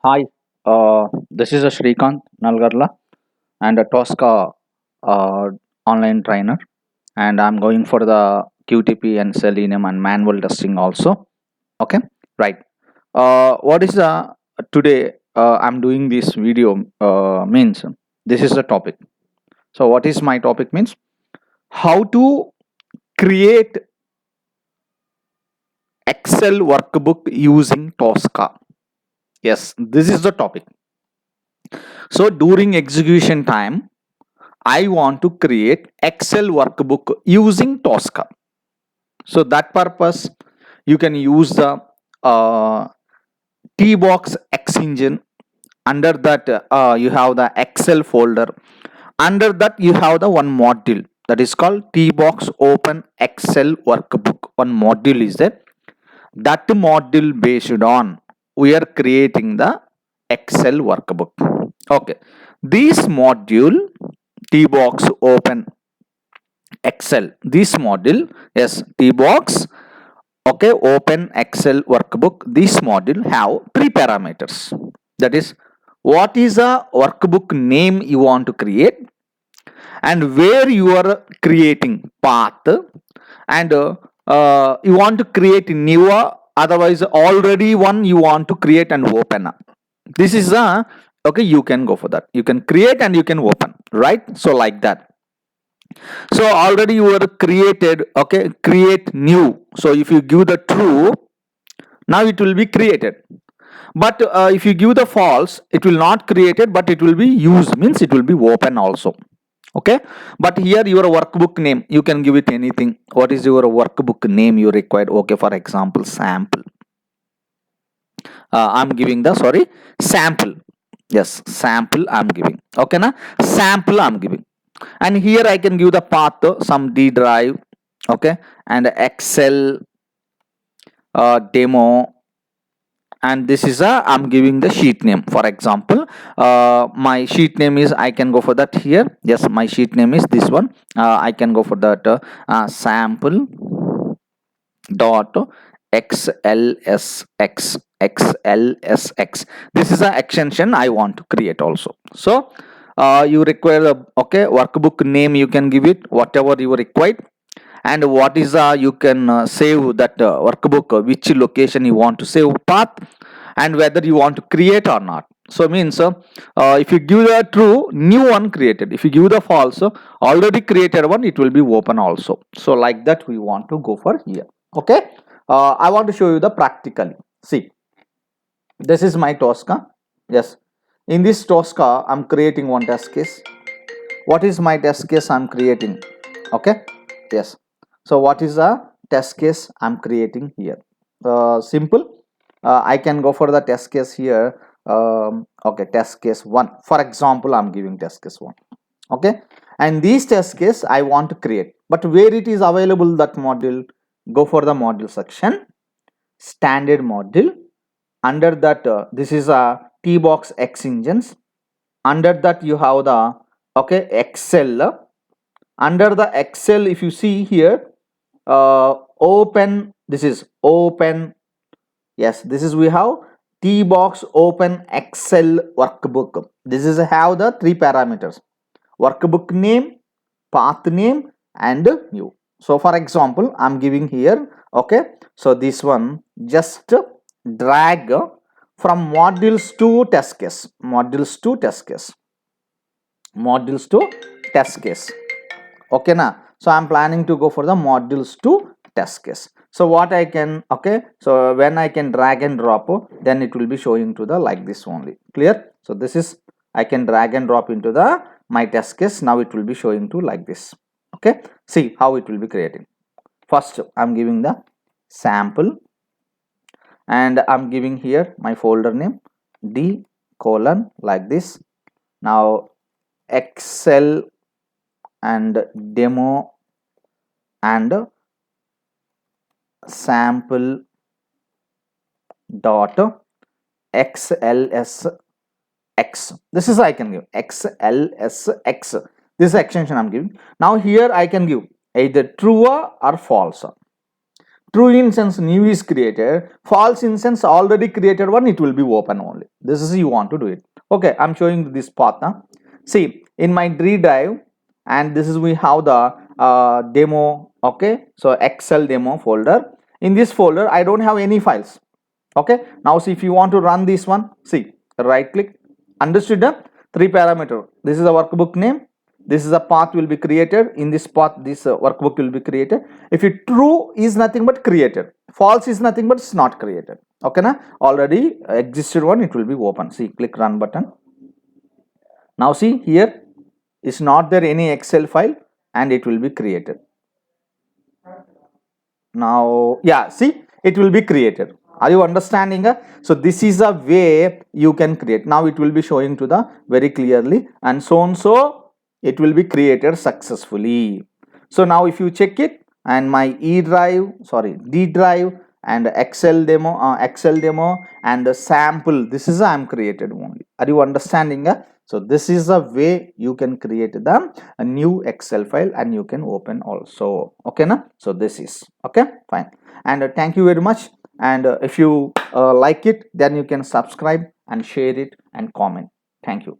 Hi, this is a Shrikant Nalgarla and a Tosca uh, online trainer, and I'm going for the QTP and Selenium and manual testing also. Okay, right. What is the today? I'm doing this video means this is the topic. So, what is my topic means? How to create Excel workbook using Tosca. Yes, this is the topic. So, during execution time, I want to create Excel workbook using Tosca. So that purpose, you can use the Tbox X engine. Under that, you have the Excel folder. Under that, you have the one module that is called Tbox Open Excel Workbook. One module is there. That module based on we are creating the Excel workbook. Okay, this module Tbox Open Excel. This module, yes, Tbox, okay, Open Excel workbook. This module have three parameters. That is, what is a workbook name you want to create, and where you are creating path, and you want to create newer. Otherwise, already one you want to create and open up. This is a okay. You can go for that. You can create and you can open. Right. So like that. So already you are created, okay, create new. So if you give the true, now it will be created. But if you give the false, it will not created, but it will be used, means it will be open also. Okay, but here your workbook name, you can give it anything. What is your workbook name you required? Okay, for example, sample. I'm giving the sample. Yes, sample I'm giving. Okay, na sample I'm giving, and here I can give the path, some D drive, okay, and Excel demo, and this is a I'm giving the sheet name. For example, my sheet name is, I can go for that here. Yes, my sheet name is this one. I can go for that sample dot xlsx. This is an extension I want to create also. So you require the okay workbook name, you can give it whatever you require, and what is you can save that workbook, which location you want to save path, and whether you want to create or not. So means if you give the true, new one created. If you give the false, already created one, it will be open also. So like that we want to go for here. Okay, I want to show you the practically. See, this is my Tosca. Yes, in this Tosca I'm creating one test case. What is my test case I'm creating? Okay, yes, so what is the test case I'm creating here? Simple. I can go for the test case here. Okay, test case 1, for example, I'm giving test case 1. Okay, and this test case I want to create, but where it is available, that module, go for the module section, standard module. Under that, this is a Tbox X engines. Under that you have the okay Excel. Under the Excel, if you see here, open, this is open. Yes, this is we have Tbox Open Excel workbook. This is have the three parameters: workbook name, path name, and new. So for example, I'm giving here, okay, so this one, just drag from modules to test case, modules to test case, modules to test case. Okay, now so I'm planning to go for the modules to test case. So what I can, okay, so when I can drag and drop, then it will be showing to the like this only. Clear? So this is, I can drag and drop into the my test case. Now it will be showing to like this. Okay, see how it will be creating. First I'm giving the sample, and I'm giving here my folder name D colon like this. Now Excel and demo and sample dot xlsx. This is I can give xlsx. This is extension I'm giving. Now here I can give either true or false. true instance new is created, false instance already created one, it will be open only. This is you want to do it. Okay, I'm showing this path now. See, in my D drive, and this is we have the demo. Okay, so Excel demo folder. In this folder I don't have any files. Okay, now see, if you want to run this one, see, right click. Understood the 3 parameter. This is a workbook name, this is a path will be created. In this path this workbook will be created. If it true is nothing but created, false is nothing but it's not created. Okay, na already existed one, it will be open. See, click run button. Now see, here is not there any Excel file and it will be created. Now yeah, see, it will be created. Are you understanding? So this is a way you can create. Now it will be showing to the very clearly, and so it will be created successfully. So now if you check it, and my D drive and Excel demo and the sample, this is I am created only. Are you understanding? So this is a way you can create a new Excel file and you can open also. Okay, na? So this is okay, fine. And thank you very much. And if you like it, then you can subscribe and share it and comment. Thank you.